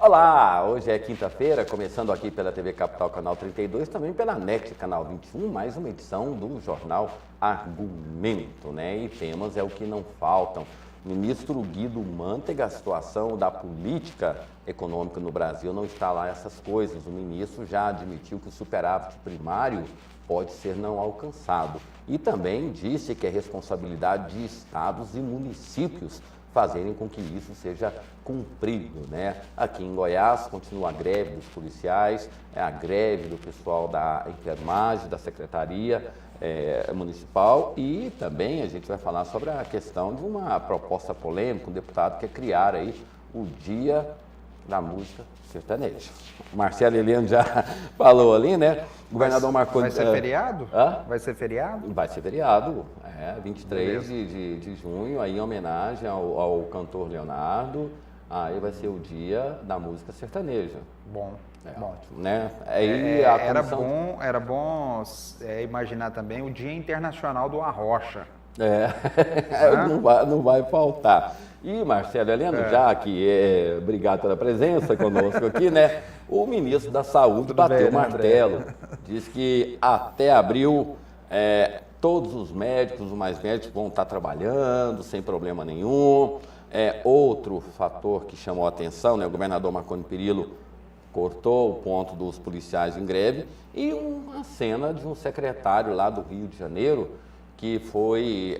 Olá, hoje é quinta-feira, começando aqui pela TV Capital, canal 32, também pela NET, canal 21, mais uma edição do Jornal Argumento, né? E temas é o que não faltam. Ministro Guido Mantega, a situação da política econômica no Brasil não está lá essas coisas. O ministro já admitiu que o superávit primário pode ser não alcançado e também disse que é responsabilidade de estados e municípios fazerem com que isso seja cumprido, né? Aqui em Goiás continua a greve dos policiais, a greve do pessoal da enfermagem, da secretaria municipal, e também a gente vai falar sobre a questão de uma proposta polêmica, um deputado quer criar aí o Dia da Música Sertaneja. O Marcelo Eliano já falou ali, né? O governador Marconi... Vai ser feriado? Hã? Vai ser feriado? Vai ser feriado, 23 de junho, aí em homenagem ao cantor Leonardo, aí vai ser o Dia da Música Sertaneja. Bom. Ótimo, né? Aí a comissão... Era bom imaginar também o Dia Internacional do Arrocha. Não vai faltar. E Marcelo Heleno, já que obrigado pela presença conosco aqui, né? O ministro da Saúde bateu o martelo, diz que até abril todos os médicos, os mais médicos vão estar trabalhando sem problema nenhum. Outro fator que chamou a atenção, né? O governador Marconi Perillo cortou o ponto dos policiais em greve e uma cena de um secretário lá do Rio de Janeiro que foi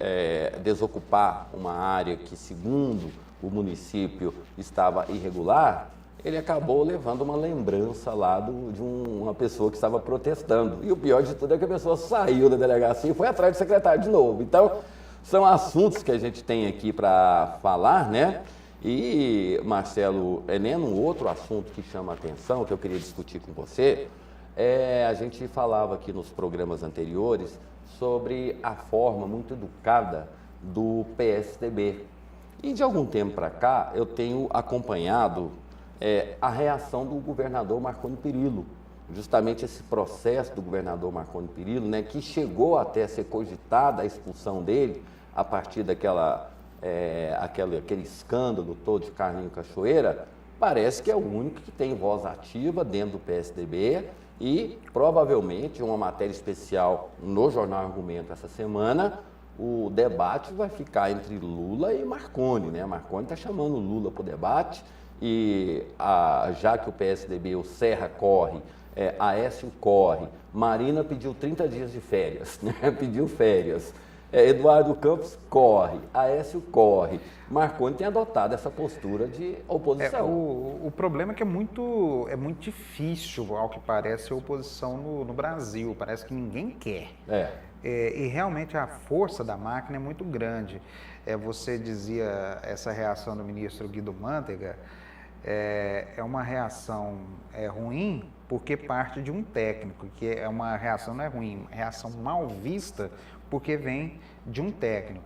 desocupar uma área que, segundo o município, estava irregular. Ele acabou levando uma lembrança lá de uma pessoa que estava protestando. E o pior de tudo é que a pessoa saiu da delegacia e foi atrás do secretário de novo. Então, são assuntos que a gente tem aqui para falar, né? E, Marcelo Heleno, um outro assunto que chama a atenção, que eu queria discutir com você, a gente falava aqui nos programas anteriores sobre a forma muito educada do PSDB. E de algum tempo para cá, eu tenho acompanhado a reação do governador Marconi Perillo, justamente esse processo do governador Marconi Perillo, né, que chegou até a ser cogitada a expulsão dele a partir aquele escândalo todo de Carlinhos Cachoeira. Parece que é o único que tem voz ativa dentro do PSDB e provavelmente uma matéria especial no Jornal Argumento essa semana, o debate vai ficar entre Lula e Marconi, né? Marconi está chamando Lula para o debate e já que o PSDB, o Serra corre, Aécio corre, Marina pediu 30 dias de férias, né? Pediu férias. Eduardo Campos corre, Aécio corre. Marconi tem adotado essa postura de oposição. O problema é que é muito difícil, ao que parece, a oposição no Brasil. Parece que ninguém quer. E realmente a força da máquina é muito grande. Você dizia, essa reação do ministro Guido Mantega é uma reação ruim porque parte de um técnico, que é uma reação, não é ruim, é reação mal vista porque vem de um técnico.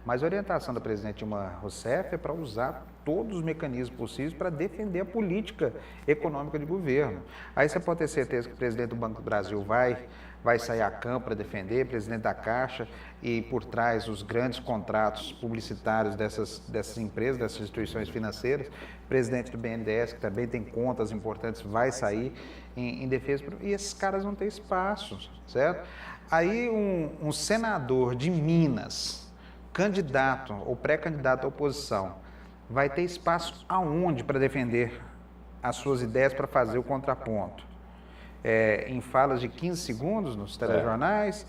Mas a orientação da presidente Dilma Rousseff é para usar todos os mecanismos possíveis para defender a política econômica de governo. Aí você pode ter certeza que o presidente do Banco do Brasil vai sair a campo para defender, o presidente da Caixa, e por trás os grandes contratos publicitários dessas empresas, dessas instituições financeiras, o presidente do BNDES, que também tem contas importantes, vai sair em defesa, e esses caras não têm espaço, certo? Aí um senador de Minas, candidato ou pré-candidato à oposição, vai ter espaço aonde para defender as suas ideias, para fazer o contraponto? Em falas de 15 segundos nos telejornais,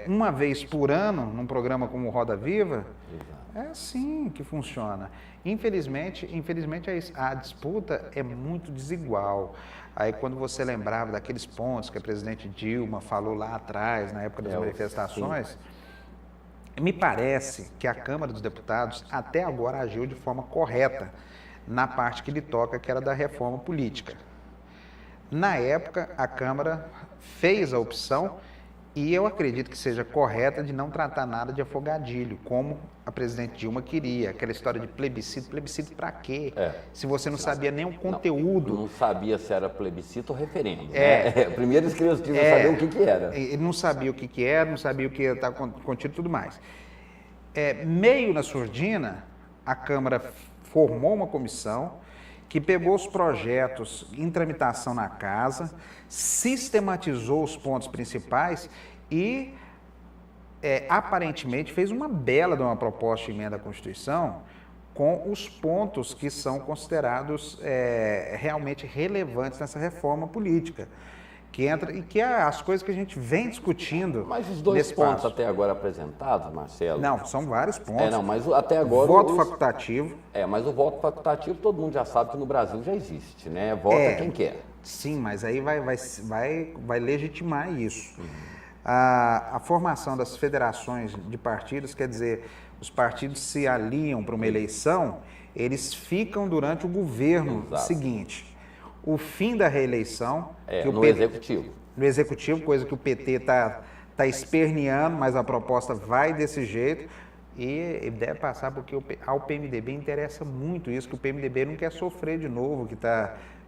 uma vez por ano, num programa como o Roda Viva? É assim que funciona. Infelizmente a disputa é muito desigual. Aí quando você lembrava daqueles pontos que a presidente Dilma falou lá atrás, na época das manifestações, me parece que a Câmara dos Deputados até agora agiu de forma correta na parte que lhe toca, que era da reforma política. Na época, a Câmara fez a opção, e eu acredito que seja correta, de não tratar nada de afogadilho, como a presidente Dilma queria, aquela história de plebiscito. Plebiscito para quê? Se você não sabia nem o conteúdo. Não sabia se era plebiscito ou referendo. Né? Primeiro eles queriam saber o que era. Ele não sabia o que era, não sabia o que estava contido e tudo mais. Meio na surdina, a Câmara formou uma comissão que pegou os projetos em tramitação na casa, sistematizou os pontos principais e, aparentemente, fez uma bela de uma proposta de emenda à Constituição com os pontos que são considerados realmente relevantes nessa reforma política. Que entra e que é as coisas que a gente vem discutindo. Mas os dois pontos até agora apresentados, Marcelo? Não, são vários pontos. Não, mas até agora... Voto facultativo. Mas o voto facultativo todo mundo já sabe que no Brasil já existe, né? Vota quem quer. Sim, mas aí vai legitimar isso. A formação das federações de partidos, quer dizer, os partidos se aliam para uma eleição, eles ficam durante o governo seguinte. O fim da reeleição... Executivo. No Executivo, coisa que o PT está esperneando, mas a proposta vai desse jeito e deve passar porque ao PMDB interessa muito isso, que o PMDB não quer sofrer de novo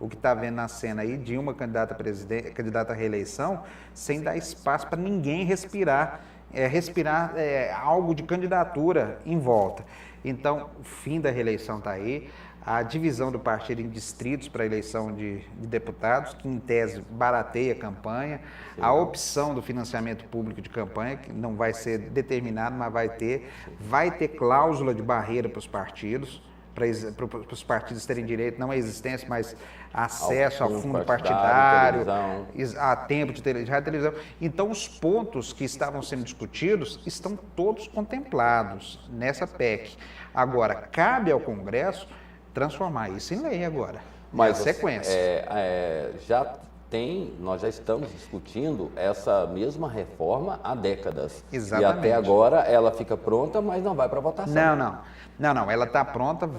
o que está vendo na cena aí, Dilma candidata à reeleição, sem dar espaço para ninguém respirar algo de candidatura em volta. Então, o fim da reeleição está aí. A divisão do partido em distritos para a eleição de deputados, que em tese barateia a campanha, a opção do financiamento público de campanha, que não vai ser determinado, mas vai ter cláusula de barreira para os partidos, para os partidos terem direito, não à existência, mas acesso ao fundo partidário, a tempo de televisão. Então, os pontos que estavam sendo discutidos estão todos contemplados nessa PEC. Agora, cabe ao Congresso transformar isso em lei agora. Mas sequência. Nós já estamos discutindo essa mesma reforma há décadas. Exatamente. E até agora ela fica pronta, mas não vai para votação. Não, ela está pronta,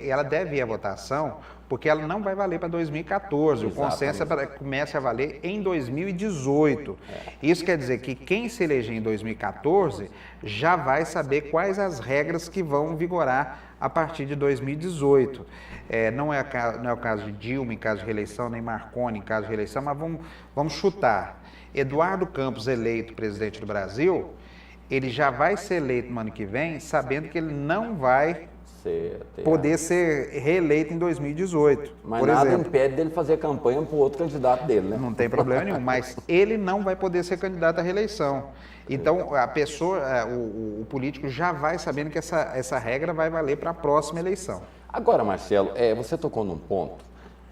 ela deve ir à votação, porque ela não vai valer para 2014. Exatamente. O consenso é para que comece a valer em 2018. Isso quer dizer que quem se eleger em 2014 já vai saber quais as regras que vão vigorar a partir de 2018. Não é o caso de Dilma em caso de reeleição, nem Marconi em caso de reeleição, mas vamos chutar. Eduardo Campos eleito presidente do Brasil, ele já vai ser eleito no ano que vem, sabendo que ele não vai poder ser reeleito em 2018. Mas nada impede dele fazer campanha para o outro candidato dele, né? Não tem problema nenhum, mas ele não vai poder ser candidato à reeleição. Então, a pessoa, o político já vai sabendo que essa regra vai valer para a próxima eleição. Agora, Marcelo, você tocou num ponto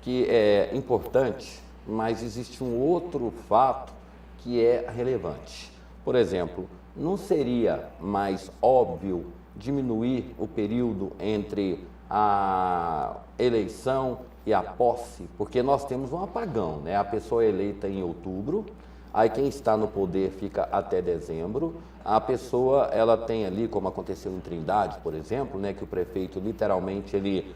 que é importante, mas existe um outro fato que é relevante. Por exemplo, não seria mais óbvio diminuir o período entre a eleição e a posse? Porque nós temos um apagão, né? A pessoa é eleita em outubro, aí quem está no poder fica até dezembro. A pessoa, ela tem ali, como aconteceu em Trindade, por exemplo, né, que o prefeito literalmente ele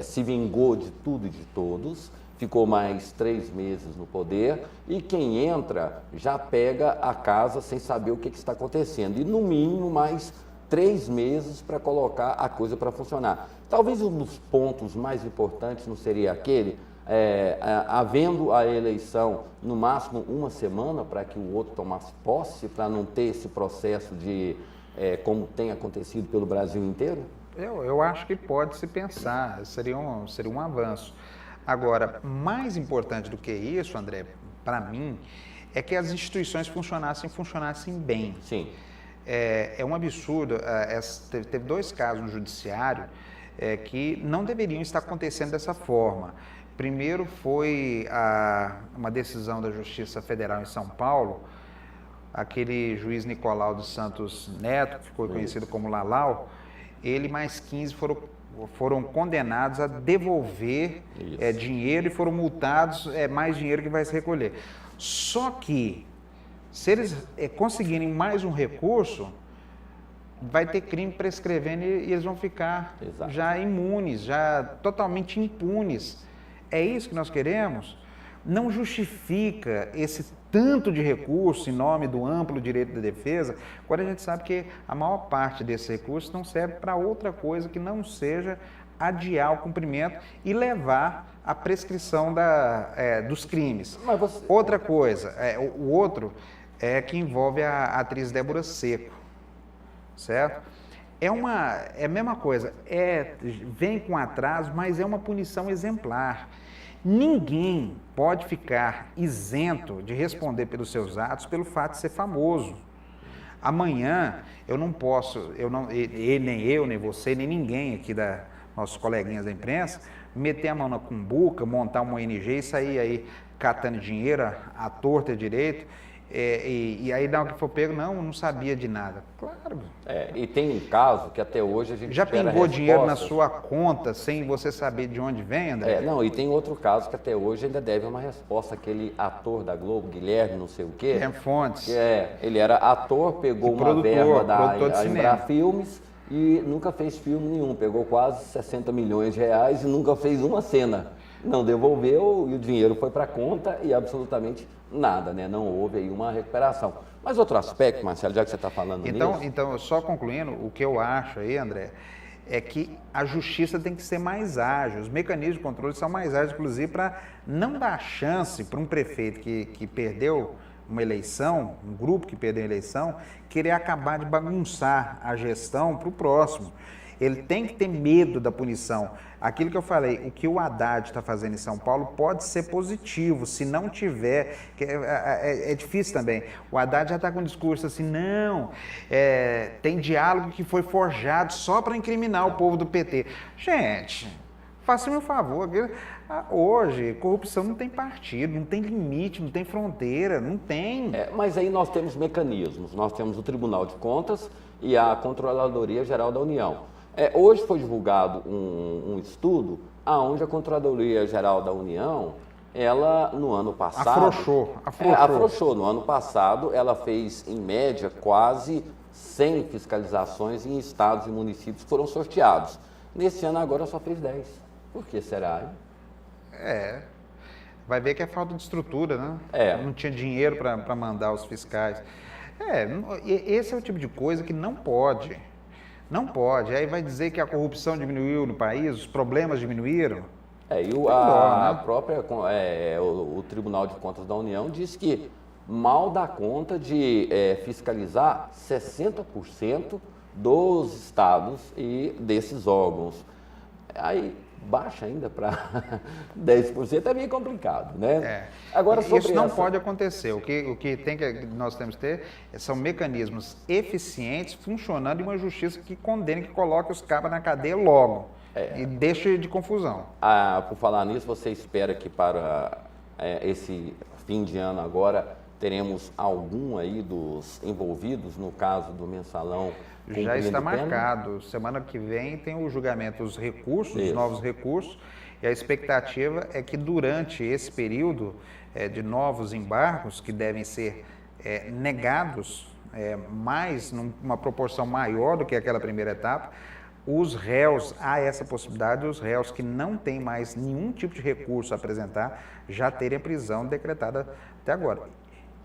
se vingou de tudo e de todos, ficou mais 3 meses no poder e quem entra já pega a casa sem saber o que está acontecendo e no mínimo mais 3 meses para colocar a coisa para funcionar. Talvez um dos pontos mais importantes não seria aquele, havendo a eleição no máximo 1 semana para que o outro tomasse posse, para não ter esse processo de como tem acontecido pelo Brasil inteiro? Eu acho que pode se pensar, seria um avanço. Agora, mais importante do que isso, André, para mim, é que as instituições funcionassem bem. Sim. É um absurdo, teve 2 casos no judiciário que não deveriam estar acontecendo dessa forma. Primeiro foi uma decisão da Justiça Federal em São Paulo, aquele juiz Nicolau dos Santos Neto, que ficou conhecido como Lalau, ele mais 15 foram condenados a devolver dinheiro e foram multados, mais dinheiro que vai se recolher. Só que, se eles conseguirem mais um recurso, vai ter crime prescrevendo e eles vão ficar já imunes, já totalmente impunes. É isso que nós queremos? Não justifica esse tanto de recurso em nome do amplo direito da defesa, quando a gente sabe que a maior parte desses recursos não serve para outra coisa que não seja adiar o cumprimento e levar à prescrição dos crimes. Outra coisa, o outro é que envolve a atriz Débora Seco, certo? é a mesma coisa, vem com atraso, mas é uma punição exemplar. Ninguém pode ficar isento de responder pelos seus atos pelo fato de ser famoso. Amanhã eu não posso, nem eu, nem você, nem ninguém aqui nossos coleguinhas da imprensa, meter a mão na cumbuca, montar uma ONG e sair aí catando dinheiro à torta e direito. E aí, na hora que for pego, não sabia de nada. Claro. E tem um caso que até hoje a gente já pingou dinheiro na sua conta sem você saber de onde vem, André? E tem outro caso que até hoje ainda deve uma resposta. Aquele ator da Globo, Guilherme, não sei o quê. Guilherme Fontes. Ele era ator, pegou uma verba da Embrafilmes e nunca fez filme nenhum. Pegou quase 60 milhões de reais e nunca fez uma cena. Não devolveu e o dinheiro foi para a conta e absolutamente nada, né? Não houve aí uma recuperação. Mas outro aspecto, Marcelo, já que você está falando nisso... Então, só concluindo, o que eu acho aí, André, é que a justiça tem que ser mais ágil, os mecanismos de controle são mais ágeis, inclusive para não dar chance para um prefeito que perdeu uma eleição, um grupo que perdeu a eleição, querer acabar de bagunçar a gestão para o próximo. Ele tem que ter medo da punição. Aquilo que eu falei, o que o Haddad está fazendo em São Paulo pode ser positivo, se não tiver, é difícil também. O Haddad já está com um discurso assim, tem diálogo que foi forjado só para incriminar o povo do PT. Gente, faça o meu favor, hoje corrupção não tem partido, não tem limite, não tem fronteira, não tem. Mas aí nós temos mecanismos, nós temos o Tribunal de Contas e a Controladoria Geral da União. Hoje foi divulgado um estudo onde a Controladoria Geral da União, ela no ano passado... Afrouxou. No ano passado, ela fez, em média, quase 100 fiscalizações em estados e municípios que foram sorteados. Nesse ano, agora, só fez 10. Por que será? Vai ver que é falta de estrutura, né? Não tinha dinheiro para mandar os fiscais. Esse é o tipo de coisa que não pode. Não pode. Aí vai dizer que a corrupção diminuiu no país, os problemas diminuíram. O Tribunal de Contas da União diz que mal dá conta de fiscalizar 60% dos estados e desses órgãos. Aí baixa ainda para 10%, é meio complicado, né? Agora, isso não pode acontecer. O que nós temos que ter são mecanismos eficientes funcionando e uma justiça que condene, que coloque os cabas na cadeia logo e deixe de confusão. Por falar nisso, você espera que para esse fim de ano agora teremos algum aí dos envolvidos no caso do mensalão? Já está marcado. Semana que vem tem o julgamento dos recursos, os novos recursos, e a expectativa é que durante esse período de novos embargos, que devem ser negados numa proporção maior do que aquela primeira etapa, os réus, há essa possibilidade, os réus que não têm mais nenhum tipo de recurso a apresentar, já terem a prisão decretada até agora.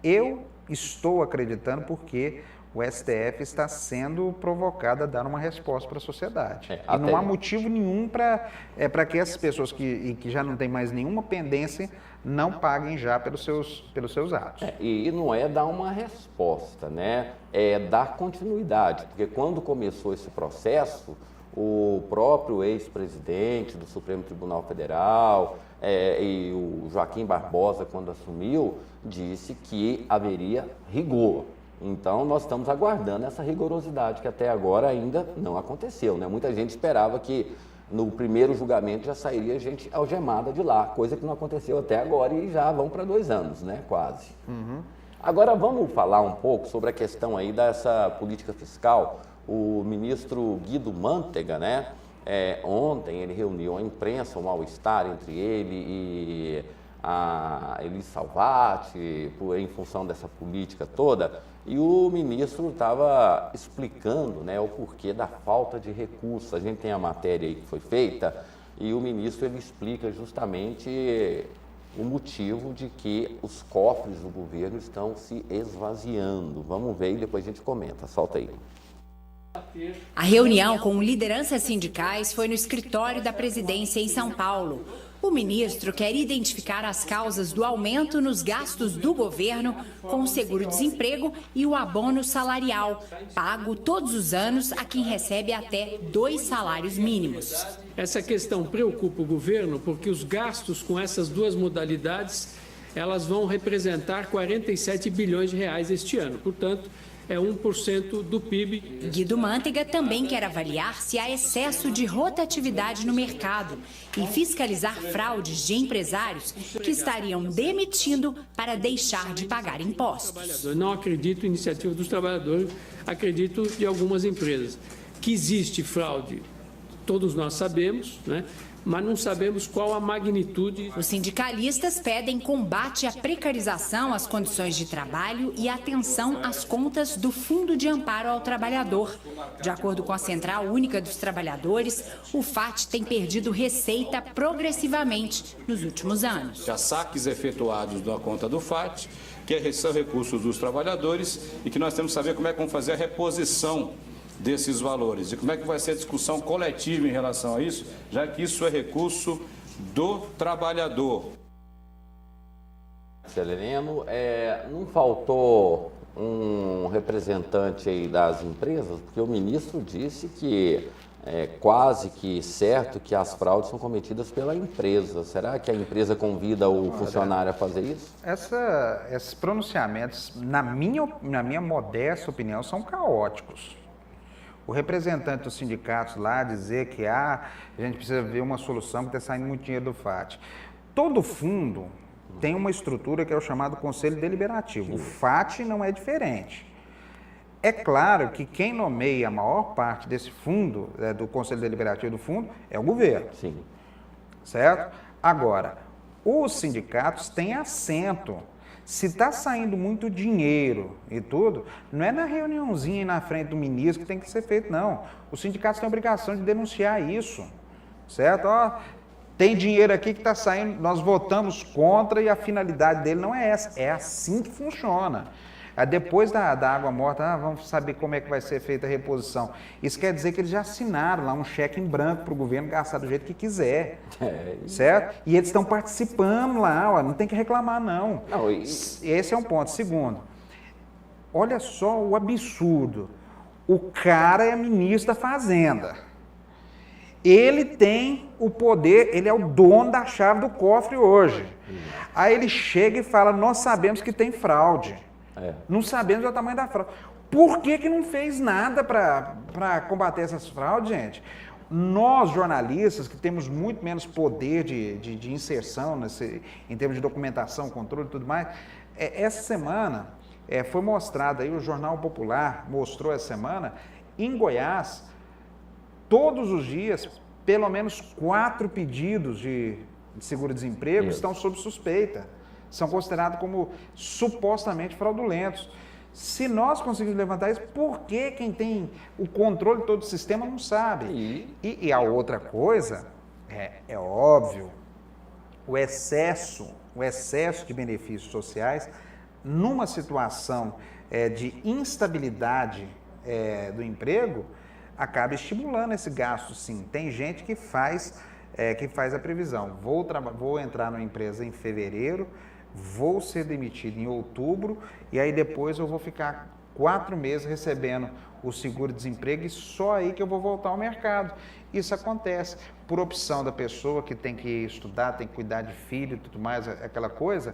Eu estou acreditando porque o STF está sendo provocado a dar uma resposta para a sociedade. E não há motivo nenhum para que essas pessoas que já não têm mais nenhuma pendência não paguem já pelos seus atos. E não é dar uma resposta, né? É dar continuidade, porque quando começou esse processo, o próprio ex-presidente do Supremo Tribunal Federal e o Joaquim Barbosa, quando assumiu, disse que haveria rigor. Então, nós estamos aguardando essa rigorosidade que até agora ainda não aconteceu, né? Muita gente esperava que no primeiro julgamento já sairia gente algemada de lá, coisa que não aconteceu até agora e já vão para 2 anos, né? Quase. Agora, vamos falar um pouco sobre a questão aí dessa política fiscal. O ministro Guido Mantega, né? Ontem ele reuniu a imprensa, um mal-estar entre ele e a Elis Salvati, em função dessa política toda, e o ministro estava explicando, né, o porquê da falta de recursos. A gente tem a matéria aí que foi feita e o ministro ele explica justamente o motivo de que os cofres do governo estão se esvaziando. Vamos ver e depois a gente comenta. Solta aí. A reunião com lideranças sindicais foi no escritório da presidência em São Paulo. O ministro quer identificar as causas do aumento nos gastos do governo com o seguro-desemprego e o abono salarial, pago todos os anos a quem recebe até 2 salários mínimos. Essa questão preocupa o governo porque os gastos com essas duas modalidades, elas vão representar 47 bilhões de reais este ano. Portanto, é 1% do PIB. Guido Mantega também quer avaliar se há excesso de rotatividade no mercado e fiscalizar fraudes de empresários que estariam demitindo para deixar de pagar impostos. Eu não acredito em iniciativa dos trabalhadores, acredito de algumas empresas. Que existe fraude, todos nós sabemos, né? Mas não sabemos qual a magnitude. Os sindicalistas pedem combate à precarização, às condições de trabalho e atenção às contas do Fundo de Amparo ao Trabalhador. De acordo com a Central Única dos Trabalhadores, o FAT tem perdido receita progressivamente nos últimos anos. Há saques efetuados na conta do FAT, que são recursos dos trabalhadores, e que nós temos que saber como é que vamos fazer a reposição desses valores e como é que vai ser a discussão coletiva em relação a isso, já que isso é recurso do trabalhador. Heleno, não faltou um representante aí das empresas, porque o ministro disse que é quase que certo que as fraudes são cometidas pela empresa. Será que a empresa convida o funcionário a fazer isso? Esses pronunciamentos, na minha modesta opinião, são caóticos. O representante dos sindicatos lá dizer que a gente precisa ver uma solução que está saindo muito dinheiro do FAT. Todo fundo tem uma estrutura que é o chamado Conselho Deliberativo. O FAT não é diferente. É claro que quem nomeia a maior parte desse fundo, do Conselho Deliberativo do fundo, é o governo. Sim. Certo? Agora, os sindicatos têm assento. Se está saindo muito dinheiro e tudo, não é na reuniãozinha na frente do ministro que tem que ser feito, não. Os sindicatos têm a obrigação de denunciar isso, certo? Ó, tem dinheiro aqui que está saindo, nós votamos contra e a finalidade dele não é essa. É assim que funciona. Depois da água morta, vamos saber como é que vai ser feita a reposição. Isso quer dizer que eles já assinaram lá um cheque em branco para o governo gastar do jeito que quiser, certo? E eles estão participando lá, não tem que reclamar não. Esse é um ponto. Segundo, olha só o absurdo. O cara é ministro da Fazenda. Ele tem o poder, ele é o dono da chave do cofre hoje. Aí ele chega e fala, nós sabemos que tem fraude. Não sabemos o tamanho da fraude. Por que não fez nada para combater essas fraudes, gente? Nós, jornalistas, que temos muito menos poder de inserção em termos de documentação, controle e tudo mais, essa semana foi mostrado aí, o Jornal Popular mostrou essa semana, em Goiás, todos os dias, pelo menos 4 pedidos de seguro-desemprego estão sob suspeita. São considerados como supostamente fraudulentos. Se nós conseguirmos levantar isso, por que quem tem o controle de todo o sistema não sabe? E a outra coisa, é óbvio, o excesso de benefícios sociais, numa situação de instabilidade do emprego, acaba estimulando esse gasto, sim. Tem gente que faz a previsão. Vou entrar numa empresa em fevereiro, vou ser demitido em outubro e aí depois eu vou ficar 4 meses recebendo o seguro-desemprego e só aí que eu vou voltar ao mercado. Isso acontece por opção da pessoa que tem que estudar, tem que cuidar de filho e tudo mais, aquela coisa,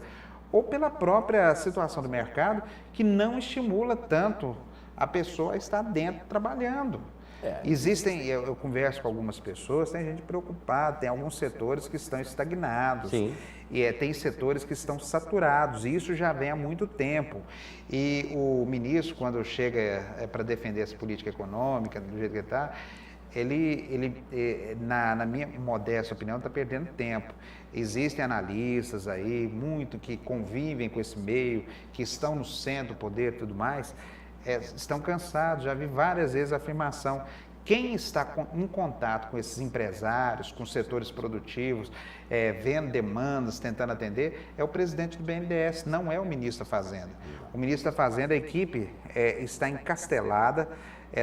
ou pela própria situação do mercado que não estimula tanto a pessoa a estar dentro trabalhando. Eu converso com algumas pessoas, tem gente preocupada, tem alguns setores que estão estagnados. Sim. E tem setores que estão saturados, e isso já vem há muito tempo. E o ministro, quando chega para defender essa política econômica, do jeito que está, ele na minha modesta opinião, está perdendo tempo. Existem analistas aí, muito que convivem com esse meio, que estão no centro do poder e tudo mais, estão cansados. Já vi várias vezes a afirmação. Quem está em contato com esses empresários, com setores produtivos, vendo demandas, tentando atender, é o presidente do BNDES, não é o ministro da Fazenda. O ministro da Fazenda, a equipe está encastelada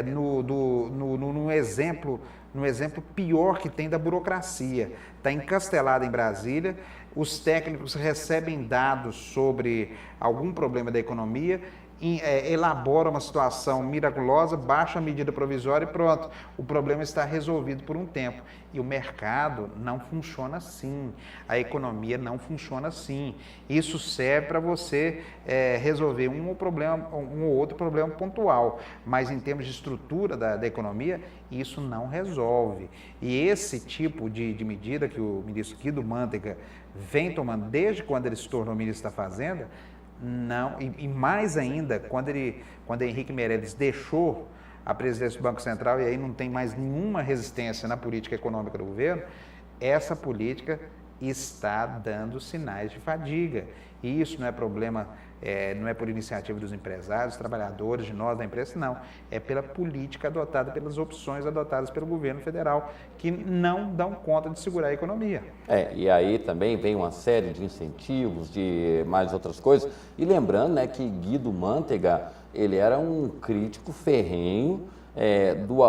no exemplo no exemplo pior que tem da burocracia. Está encastelada em Brasília, os técnicos recebem dados sobre algum problema da economia, elabora uma situação miraculosa, baixa a medida provisória e pronto, o problema está resolvido por um tempo. E o mercado não funciona assim, a economia não funciona assim. Isso serve para você resolver um ou outro problema pontual, mas em termos de estrutura da economia, isso não resolve. E esse tipo de medida que o ministro Guido Mantega vem tomando desde quando ele se tornou ministro da Fazenda, não, e mais ainda, quando Henrique Meirelles deixou a presidência do Banco Central e aí não tem mais nenhuma resistência na política econômica do governo, essa política está dando sinais de fadiga. E isso não é problema, não é por iniciativa dos empresários, trabalhadores, de nós da imprensa, não. É pela política adotada, pelas opções adotadas pelo governo federal, que não dão conta de segurar a economia. E aí também vem uma série de incentivos, de mais outras coisas. E lembrando, né, que Guido Mantega, ele era um crítico ferrenho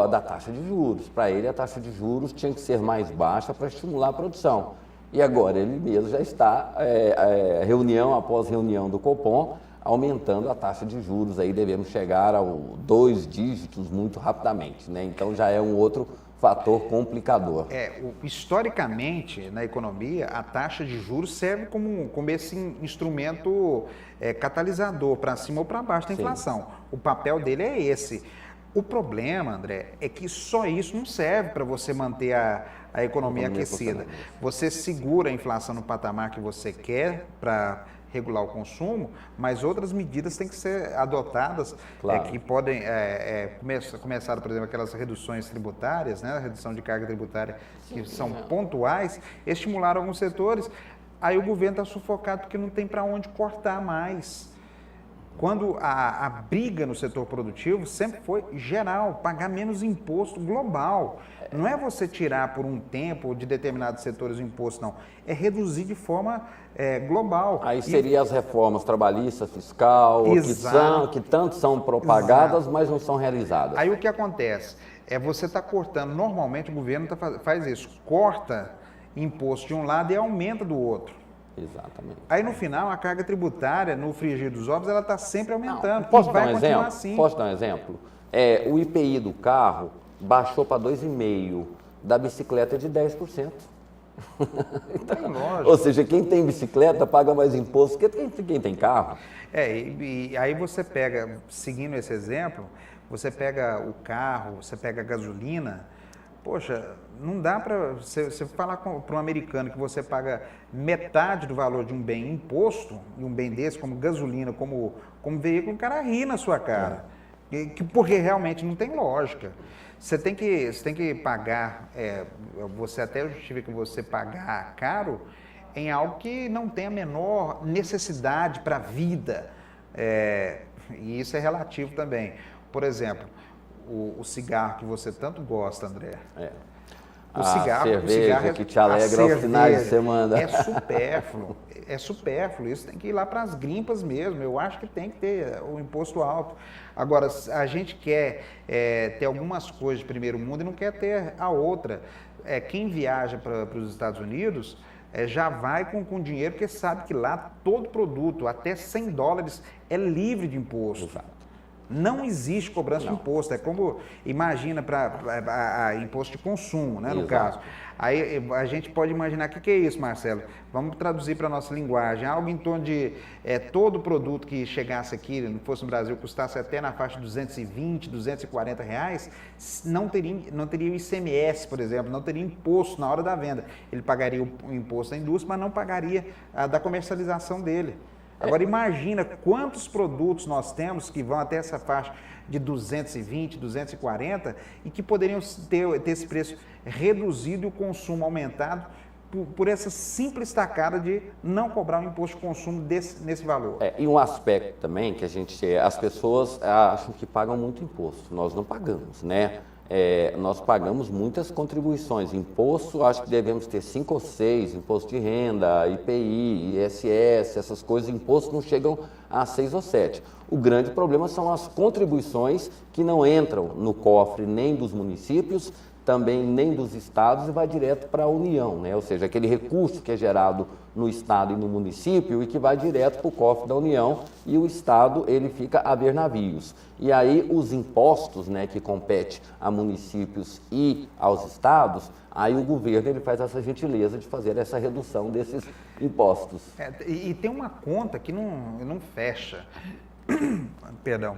da taxa de juros. Para ele, a taxa de juros tinha que ser mais baixa para estimular a produção. E agora ele mesmo já está, reunião após reunião do Copom, aumentando a taxa de juros. Aí devemos chegar a 2 dígitos muito rapidamente, né? Então já é um outro fator complicador. Historicamente, na economia, a taxa de juros serve como esse instrumento catalisador para cima ou para baixo da inflação. Sim. O papel dele é esse. O problema, André, é que só isso não serve para você manter a economia aquecida. Você segura a inflação no patamar que você quer para regular o consumo, mas outras medidas têm que ser adotadas, que podem começar, por exemplo, aquelas reduções tributárias, né, a redução de carga tributária, que são pontuais, estimular alguns setores. Aí o governo está sufocado porque não tem para onde cortar mais. Quando a briga no setor produtivo sempre foi geral, pagar menos imposto global. Não é você tirar por um tempo de determinados setores o imposto, não. É reduzir de forma global. Aí seriam as reformas trabalhista, fiscal, que tanto são propagadas, mas não são realizadas. Aí o que acontece? Você está cortando, normalmente o governo faz isso, corta imposto de um lado e aumenta do outro. Exatamente. Aí no final a carga tributária no frigir dos ovos ela está sempre aumentando. Não, posso dar um exemplo? Assim. Posso dar um exemplo? O IPI do carro baixou para 2,5%, da bicicleta é de 10%. Então, ou seja, quem tem bicicleta paga mais imposto que quem tem carro. E aí você pega, seguindo esse exemplo, você pega o carro, você pega a gasolina. Poxa, não dá para você falar para um americano que você paga metade do valor de um bem imposto, e um bem desse, como gasolina, como veículo, o cara ri na sua cara. Porque realmente não tem lógica. Você tem que pagar, você até justifica você pagar caro em algo que não tem a menor necessidade para a vida. E isso é relativo também. Por exemplo, o cigarro que você tanto gosta, André. O cigarro que te alegra aos finais de semana. É supérfluo. Isso tem que ir lá para as grimpas mesmo. Eu acho que tem que ter o imposto alto. Agora, a gente quer ter algumas coisas de primeiro mundo e não quer ter a outra. Quem viaja para os Estados Unidos já vai com dinheiro, porque sabe que lá todo produto, até $100, é livre de imposto. Exato. Não existe cobrança de imposto, é como, imagina, para imposto de consumo, né, no caso. Aí a gente pode imaginar, o que é isso, Marcelo? Vamos traduzir para a nossa linguagem, algo em torno de todo produto que chegasse aqui, não fosse no Brasil, custasse até na faixa de 220, 240 reais, não teria o ICMS, por exemplo, não teria imposto na hora da venda. Ele pagaria o imposto da indústria, mas não pagaria da comercialização dele. Agora imagina quantos produtos nós temos que vão até essa faixa de 220, 240 e que poderiam ter esse preço reduzido e o consumo aumentado por essa simples tacada de não cobrar um imposto de consumo nesse valor. E um aspecto também que as pessoas acham que pagam muito imposto, nós não pagamos, né? Nós pagamos muitas contribuições, imposto, acho que devemos ter 5 ou 6, imposto de renda, IPI, ISS, essas coisas, impostos não chegam a 6 ou 7. O grande problema são as contribuições que não entram no cofre nem dos municípios, também nem dos estados e vai direto para a União, né? Ou seja, aquele recurso que é gerado no estado e no município e que vai direto para o cofre da União e o estado ele fica a ver navios. E aí os impostos, né, que compete a municípios e aos estados, aí o governo ele faz essa gentileza de fazer essa redução desses impostos. E tem uma conta que não fecha. Perdão.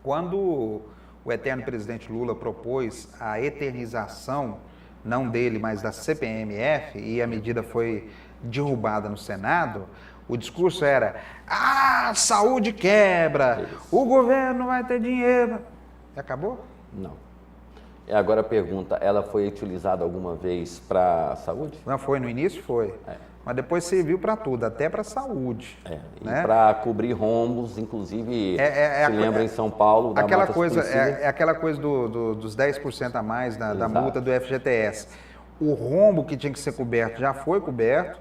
Quando o eterno presidente Lula propôs a eternização, não dele, mas da CPMF, e a medida foi derrubada no Senado, o discurso era: saúde quebra, o governo vai ter dinheiro. E acabou? Não. E agora a pergunta, ela foi utilizada alguma vez para a saúde? Não foi, no início foi. Mas depois serviu para tudo, até para a saúde. E para cobrir rombos, inclusive, se lembra em São Paulo, da aquela coisa, aquela coisa dos 10% a mais da multa do FGTS. O rombo que tinha que ser coberto já foi coberto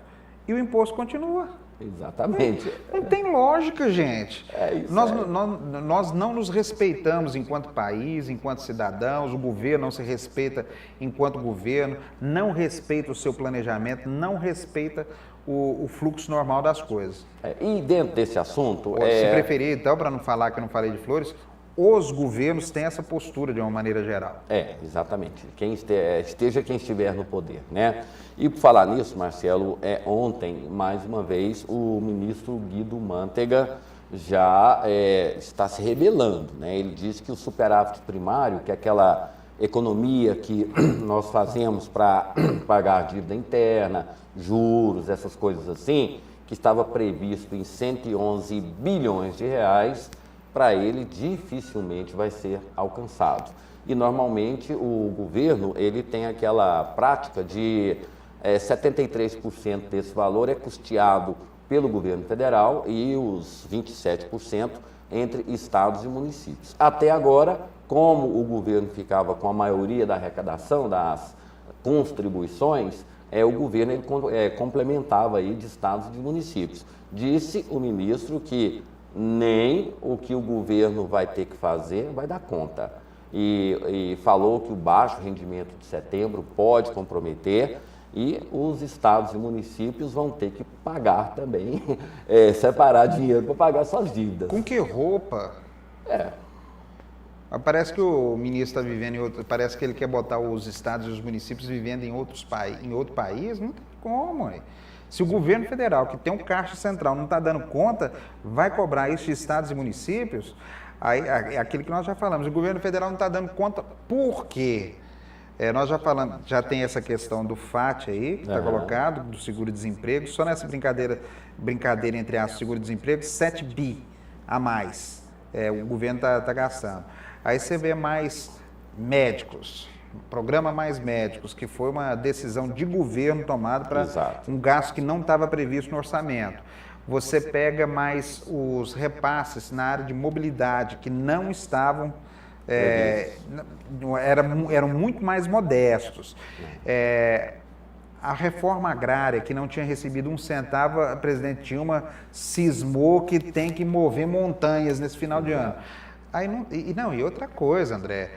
e o imposto continua. Exatamente. Não tem lógica, gente. Isso nós não nos respeitamos enquanto país, enquanto cidadãos, o governo não se respeita enquanto governo, não respeita o seu planejamento, não respeita o fluxo normal das coisas. E dentro desse assunto... Se preferir, então, para não falar que eu não falei de flores, os governos têm essa postura de uma maneira geral. Exatamente. Quem estiver no poder, né? E por falar nisso, Marcelo, ontem, mais uma vez, o ministro Guido Mantega já está se rebelando, né? Ele disse que o superávit primário, que é aquela economia que nós fazemos para pagar dívida interna, juros, essas coisas assim, que estava previsto em 111 bilhões de reais, para ele dificilmente vai ser alcançado. E normalmente o governo ele tem aquela prática de 73% desse valor é custeado pelo governo federal e os 27% entre estados e municípios. Até agora, como o governo ficava com a maioria da arrecadação das contribuições, o governo ele, complementava aí de estados e de municípios. Disse o ministro que nem o que o governo vai ter que fazer vai dar conta. E falou que o baixo rendimento de setembro pode comprometer e os estados e municípios vão ter que pagar também, separar dinheiro para pagar suas dívidas. Com que roupa? Parece que o ministro está vivendo em outro... Parece que ele quer botar os estados e os municípios vivendo em outro país. Não tem como, hein? Se o governo federal, que tem um caixa central, não está dando conta, vai cobrar isso de estados e municípios, aí é aquilo que nós já falamos, o governo federal não está dando conta, por quê? Nós já falamos, já tem essa questão do FAT aí, que está colocado, do seguro-desemprego, só nessa brincadeira entre aspas, seguro-desemprego, 7 bi a mais, o governo está gastando. Aí você vê mais médicos, programa Mais Médicos, que foi uma decisão de governo tomada para um gasto que não estava previsto no orçamento. Você pega mais os repasses na área de mobilidade, que não estavam, eram muito mais modestos. A reforma agrária, que não tinha recebido um centavo, a presidente Dilma cismou que tem que mover montanhas nesse final de ano. E outra coisa, André,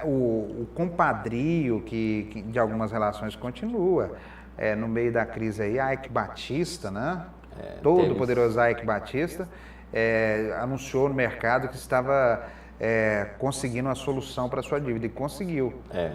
o compadrio que de algumas relações continua. No meio da crise aí, a Eike Batista, né? Todo poderoso Eike Batista anunciou no mercado que estava conseguindo uma solução para a sua dívida, e conseguiu.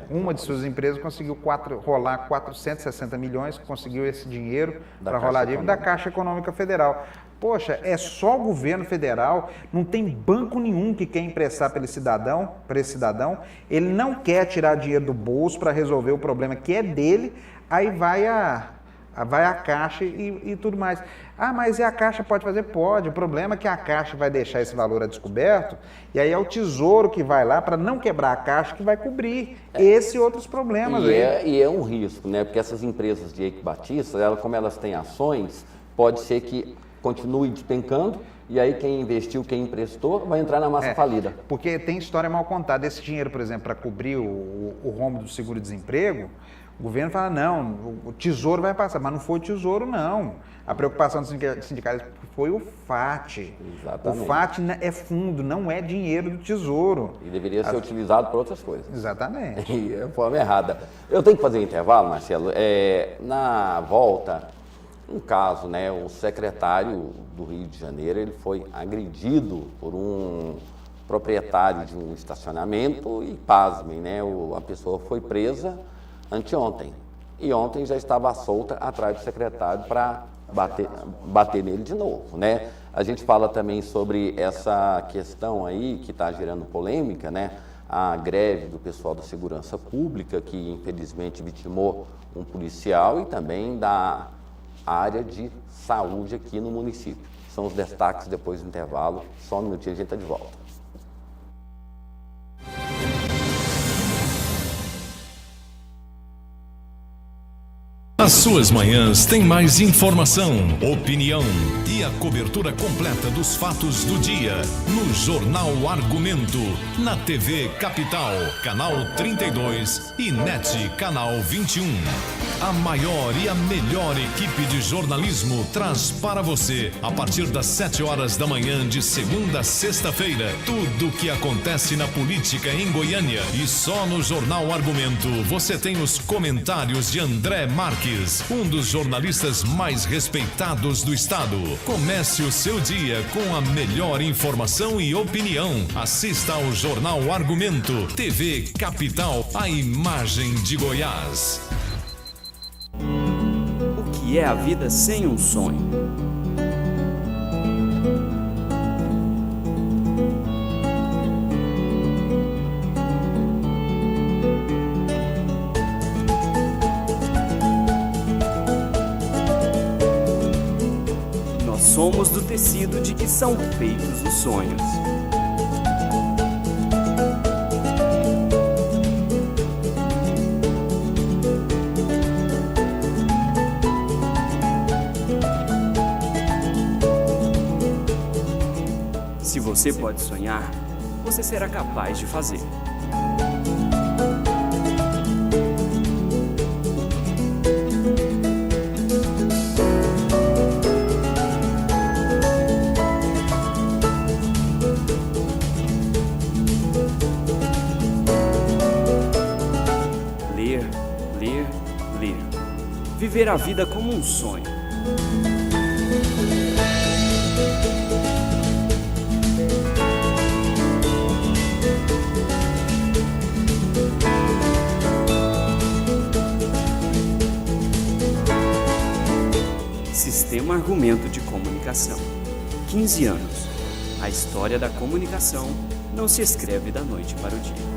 Uma de suas empresas conseguiu rolar 460 milhões, conseguiu esse dinheiro para rolar a dívida da Caixa Econômica Federal. Poxa, é só o governo federal, não tem banco nenhum que quer emprestar para esse cidadão, ele não quer tirar dinheiro do bolso para resolver o problema que é dele, aí vai a Caixa e tudo mais. Mas a Caixa pode fazer? Pode. O problema é que a Caixa vai deixar esse valor a descoberto e aí é o Tesouro que vai lá para não quebrar a Caixa que vai cobrir esse e outros problemas. E é um risco, né? Porque essas empresas de Eike Batista, como elas têm ações, pode ser que continue despencando e aí quem investiu, quem emprestou, vai entrar na massa falida. Porque tem história mal contada. Esse dinheiro, por exemplo, para cobrir o rombo do seguro-desemprego, O governo fala, não, o Tesouro vai passar, mas não foi o Tesouro, não. A preocupação dos sindicalistas foi o FAT. Exatamente. O FAT é fundo, não é dinheiro do Tesouro. E deveria ser utilizado para outras coisas. Exatamente. E é a forma errada. Eu tenho que fazer um intervalo, Marcelo. Na volta, um caso, né? O secretário do Rio de Janeiro, ele foi agredido por um proprietário de um estacionamento e, pasmem, né? A pessoa foi presa anteontem. E ontem já estava solta atrás do secretário para bater nele de novo, né? A gente fala também sobre essa questão aí que está gerando polêmica, né? A greve do pessoal da segurança pública, que infelizmente vitimou um policial, e também da área de saúde aqui no município. São os destaques depois do intervalo. Só um minutinho, a gente está de volta. As suas manhãs têm mais informação, opinião e a cobertura completa dos fatos do dia no Jornal Argumento, na TV Capital, canal 32 e NET, canal 21. A maior e a melhor equipe de jornalismo traz para você, a partir das 7 horas da manhã de segunda a sexta-feira, tudo o que acontece na política em Goiânia. E só no Jornal Argumento você tem os comentários de André Marques, um dos jornalistas mais respeitados do estado. Comece o seu dia com a melhor informação e opinião. Assista ao Jornal Argumento, TV Capital, a imagem de Goiás. O que é a vida sem um sonho? Nós somos do tecido de que são feitos os sonhos. Se você pode sonhar, você será capaz de fazer. Ler, ler, ler. Viver a vida como um sonho. Sistema Argumento de Comunicação. 15 anos. A história da comunicação não se escreve da noite para o dia.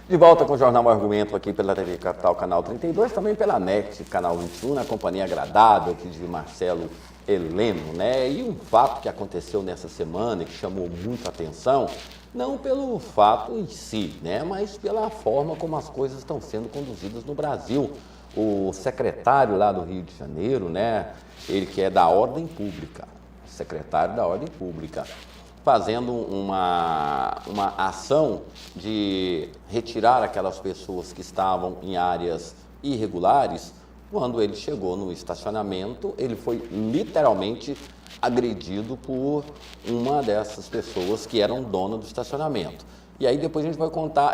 De volta com o Jornal Argumento aqui pela TV Capital, canal 32, também pela NET, canal 21, na companhia agradável aqui de Marcelo Heleno, né? E um fato que aconteceu nessa semana e que chamou muito a atenção, não pelo fato em si, né? Mas pela forma como as coisas estão sendo conduzidas no Brasil. O secretário lá do Rio de Janeiro, né? Ele que é da Ordem Pública, secretário da Ordem Pública, fazendo uma ação de retirar aquelas pessoas que estavam em áreas irregulares. Quando ele chegou no estacionamento, ele foi literalmente agredido por uma dessas pessoas que eram dona do estacionamento. E aí depois a gente vai contar,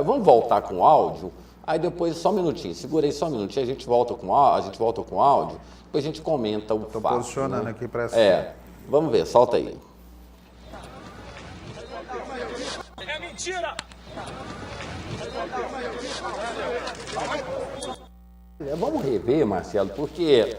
vamos voltar com o áudio, aí depois, só um minutinho, segura aí só um minutinho, a gente volta com o áudio, depois a gente comenta o fato. Estou posicionando, né? Aqui para vamos ver, solta aí. É mentira! Vamos rever, Marcelo, porque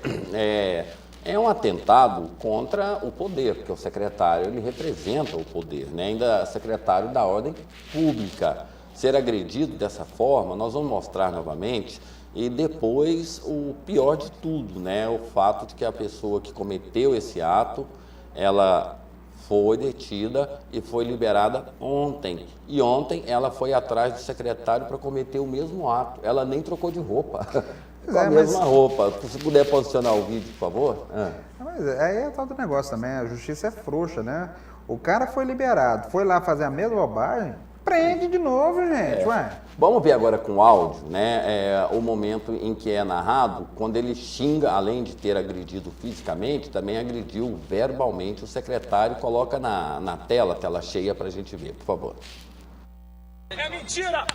é um atentado contra o poder, porque o secretário ele representa o poder, né? Ainda secretário da Ordem Pública. Ser agredido dessa forma, nós vamos mostrar novamente, e depois o pior de tudo, né? O fato de que a pessoa que cometeu esse ato, ela foi detida e foi liberada ontem. E ontem ela foi atrás do secretário para cometer o mesmo ato. Ela nem trocou de roupa, com a mesma roupa. Se puder posicionar o vídeo, por favor. Mas aí é tal do negócio também, a justiça é frouxa, né? O cara foi liberado, foi lá fazer a mesma bobagem, prende de novo, gente, ué. Vamos ver agora com áudio, né, o momento em que é narrado, quando ele xinga, além de ter agredido fisicamente, também agrediu verbalmente o secretário. Coloca na tela cheia pra gente ver, por favor. É mentira!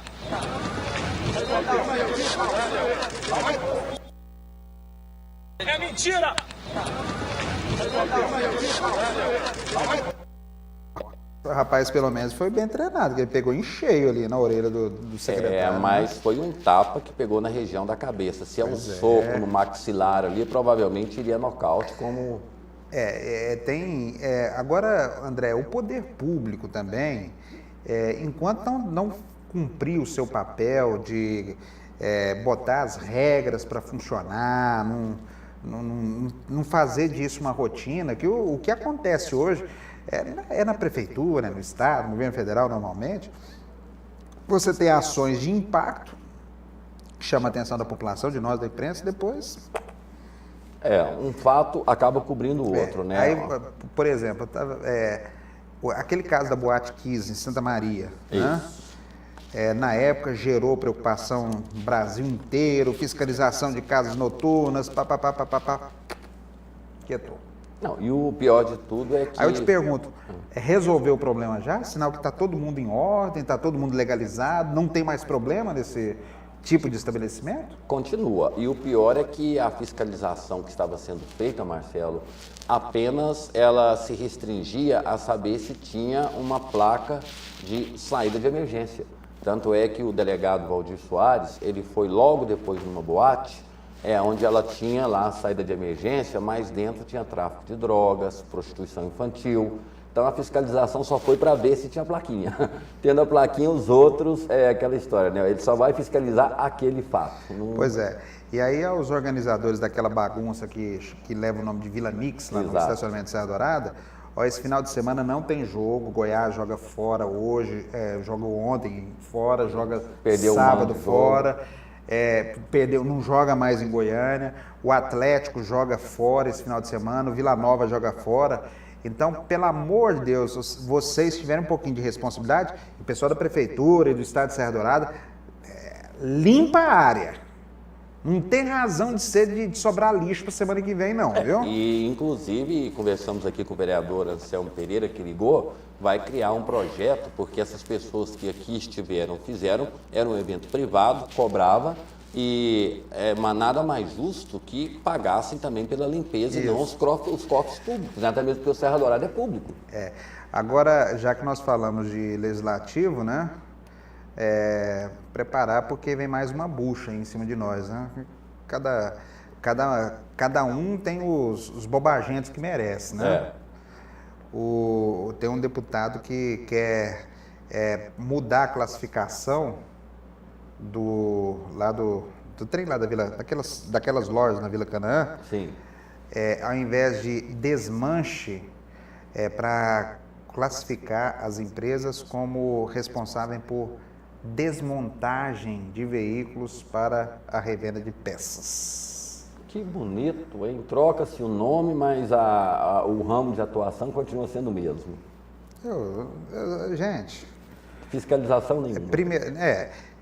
É mentira! O rapaz, pelo menos, foi bem treinado, porque ele pegou em cheio ali na orelha do secretário. Mas foi um tapa que pegou na região da cabeça. Se é um soco no maxilar ali, provavelmente iria nocaute como... Agora, André, o poder público também, enquanto não cumprir o seu papel de botar as regras para funcionar, não fazer disso uma rotina, que o que acontece hoje é na prefeitura, no estado, no governo federal normalmente, você tem ações de impacto, que chama a atenção da população, de nós da imprensa, e depois... um fato acaba cobrindo o outro, né? Aí, por exemplo, aquele caso da Boate Kiss em Santa Maria, né? Na época gerou preocupação no Brasil inteiro, fiscalização de casas noturnas, quietou. Não, e o pior de tudo é que... Aí eu te pergunto, resolveu o problema já? Sinal que está todo mundo em ordem, está todo mundo legalizado, não tem mais problema nesse tipo de estabelecimento? Continua. E o pior é que a fiscalização que estava sendo feita, Marcelo, apenas ela se restringia a saber se tinha uma placa de saída de emergência. Tanto é que o delegado Valdir Soares, ele foi logo depois numa boate, onde ela tinha lá a saída de emergência, mas dentro tinha tráfico de drogas, prostituição infantil. Então a fiscalização só foi para ver se tinha plaquinha. Tendo a plaquinha, os outros, aquela história, né? Ele só vai fiscalizar aquele fato. Pois é. E aí os organizadores daquela bagunça que leva o nome de Vila Mix, lá no estacionamento de Serra Dourada, esse final de semana não tem jogo, Goiás joga fora hoje, jogou ontem fora, perdeu sábado fora. Perdeu, não joga mais em Goiânia, o Atlético joga fora esse final de semana, o Vila Nova joga fora. Então, pelo amor de Deus, vocês tiverem um pouquinho de responsabilidade, o pessoal da Prefeitura e do Estado de Serra Dourada, limpa a área. Não tem razão de sobrar lixo para semana que vem, não, viu? E, inclusive, conversamos aqui com o vereador Anselmo Pereira, que ligou, vai criar um projeto, porque essas pessoas que aqui fizeram, era um evento privado, cobrava, mas nada mais justo que pagassem também pela limpeza e não os cofres públicos, né? Até mesmo porque o Serra Dourada é público. Agora, já que nós falamos de legislativo, né? Preparar, porque vem mais uma bucha em cima de nós, né? Cada um tem os bobagentos que merece, né? Tem um deputado que quer mudar a classificação do trem lá da Vila, daquelas lojas na Vila Canaã. Sim. Ao invés de desmanche, para classificar as empresas como responsáveis por desmontagem de veículos para a revenda de peças. Que bonito, hein? Troca-se o nome, mas o ramo de atuação continua sendo o mesmo. Gente... Fiscalização nenhuma.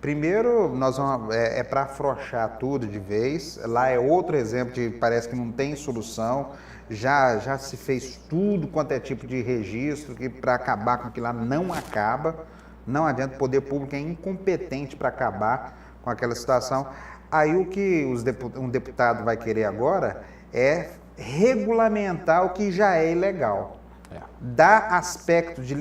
Primeiro, nós vamos, para afrouxar tudo de vez. Lá é outro exemplo de parece que não tem solução. Já se fez tudo quanto é tipo de registro, que para acabar com aquilo lá não acaba. Não adianta, o poder público é incompetente para acabar com aquela situação. Aí o que um deputado vai querer agora é regulamentar o que já é ilegal. Dar aspecto de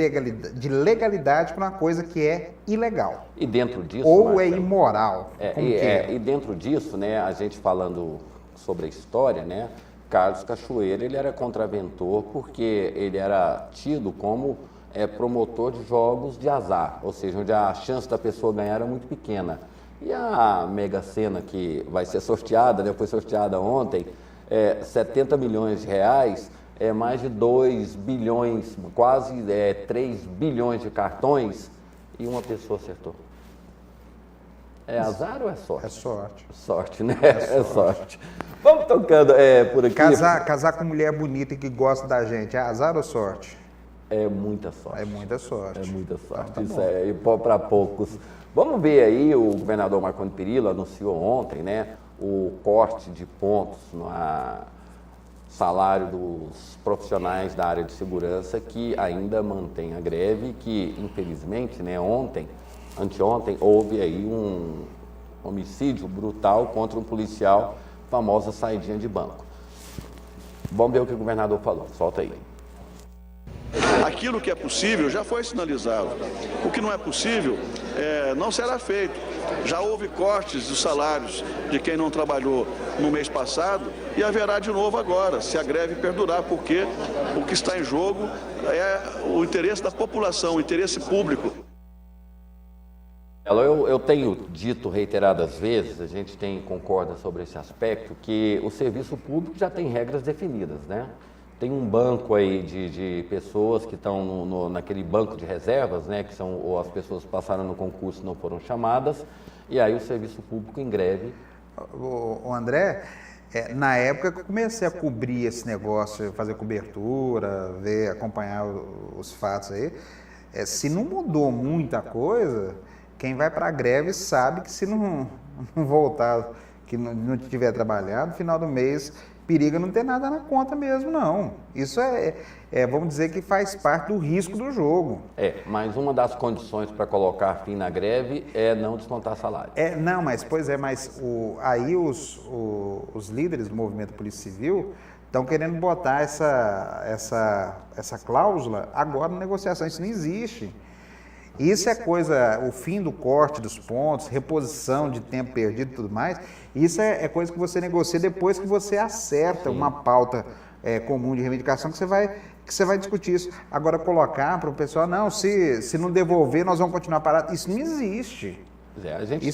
legalidade para uma coisa que é ilegal. E dentro disso... Ou Marcelo, é imoral. E dentro disso, né, a gente falando sobre a história, né, Carlos Cachoeira, ele era contraventor porque ele era tido como promotor de jogos de azar, ou seja, onde a chance da pessoa ganhar era muito pequena. E a Mega Sena, que vai ser sorteada, né, foi sorteada ontem, 70 milhões de reais, mais de 2 bilhões, quase 3 bilhões de cartões, e uma pessoa acertou. É azar ou é sorte? É sorte. Sorte, né? É sorte. Vamos tocando por aqui. Casar com mulher bonita e que gosta da gente, é azar ou sorte? É muita sorte. É muita sorte. É muita sorte. Então, isso é para poucos. Vamos ver aí, o governador Marconi Perillo anunciou ontem, né, o corte de pontos no salário dos profissionais da área de segurança que ainda mantém a greve, que infelizmente, né, anteontem, houve aí um homicídio brutal contra um policial, famosa saidinha de banco. Vamos ver o que o governador falou. Solta aí. Aquilo que é possível já foi sinalizado. O que não é possível não será feito. Já houve cortes dos salários de quem não trabalhou no mês passado e haverá de novo agora, se a greve perdurar, porque o que está em jogo é o interesse da população, o interesse público. Eu tenho dito reiteradas vezes, a gente concorda sobre esse aspecto, que o serviço público já tem regras definidas, né? Tem um banco aí de pessoas que estão naquele banco de reservas, né? Que são ou as pessoas que passaram no concurso e não foram chamadas, e aí o serviço público em greve. O André, na época que eu comecei a cobrir esse negócio, fazer cobertura, acompanhar os fatos aí, se não mudou muita coisa, quem vai para a greve sabe que se não voltar, que não tiver trabalhado, no final do mês, periga não ter nada na conta mesmo, não. Isso vamos dizer que faz parte do risco do jogo. Mas uma das condições para colocar fim na greve é não descontar salário. Aí os líderes do movimento Polícia Civil estão querendo botar essa cláusula agora na negociação. Isso não existe. Isso o fim do corte dos pontos, reposição de tempo perdido e tudo mais, isso é coisa que você negocia depois que você acerta uma pauta comum de reivindicação que você vai discutir isso. Agora, colocar para o pessoal, não, se não devolver, nós vamos continuar parados. Isso não existe.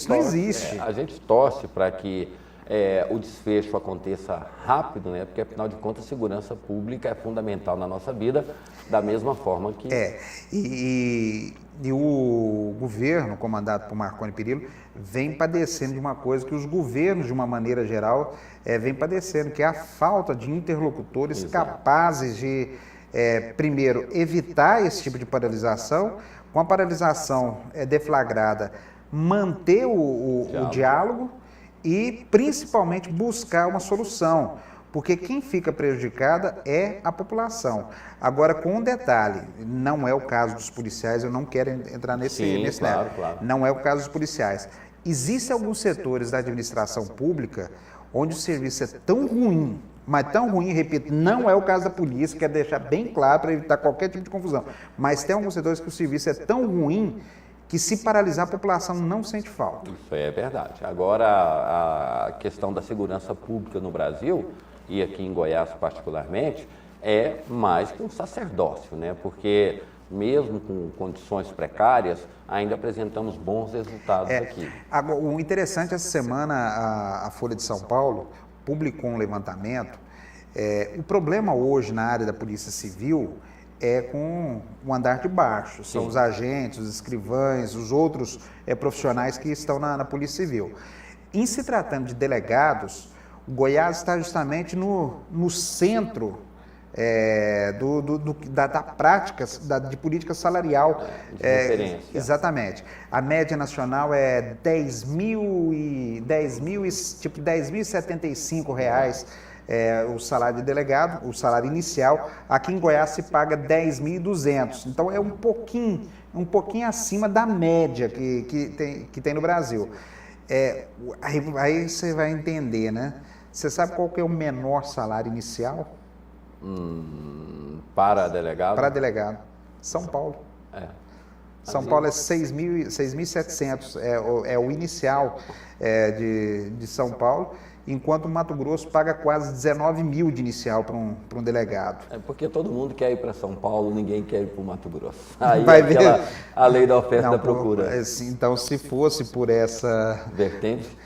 Não existe. A gente torce para que o desfecho aconteça rápido, né? Porque, afinal de contas, a segurança pública é fundamental na nossa vida, da mesma forma que... E o governo, comandado por Marconi Perillo, vem padecendo de uma coisa que os governos, de uma maneira geral, vem padecendo, que é a falta de interlocutores capazes de, primeiro, evitar esse tipo de paralisação, com a paralisação deflagrada, manter o diálogo e, principalmente, buscar uma solução. Porque quem fica prejudicada é a população. Agora, com um detalhe, não é o caso dos policiais, eu não quero entrar nesse claro. Não é o caso dos policiais. Existem alguns setores da administração pública onde o serviço é tão ruim, mas tão ruim, repito, não é o caso da polícia, quero deixar bem claro para evitar qualquer tipo de confusão. Mas tem alguns setores que o serviço é tão ruim que, se paralisar, a população não sente falta. Isso é verdade. Agora, a questão da segurança pública no Brasil, e aqui em Goiás particularmente, é mais que um sacerdócio, né? Porque mesmo com condições precárias, ainda apresentamos bons resultados aqui. Agora, o interessante, essa semana a Folha de São Paulo publicou um levantamento. O problema hoje na área da Polícia Civil é com o andar de baixo, são os agentes, os escrivães, os outros profissionais que estão na Polícia Civil. Em se tratando de delegados, o Goiás está justamente no centro da prática de política salarial. De referência. Exatamente. A média nacional é R$10.075 o salário de delegado, o salário inicial. Aqui em Goiás se paga R$10.200. Então é um pouquinho acima da média que tem no Brasil. Aí você vai entender, né? Você sabe qual que é o menor salário inicial? Para delegado? Para delegado. São Paulo. São Paulo é 6.700, é o inicial de São Paulo, enquanto o Mato Grosso paga quase 19 mil de inicial para um delegado. É porque todo mundo quer ir para São Paulo, ninguém quer ir para o Mato Grosso. Aí vai ver a lei da oferta e da procura. Então, se fosse por essa vertente,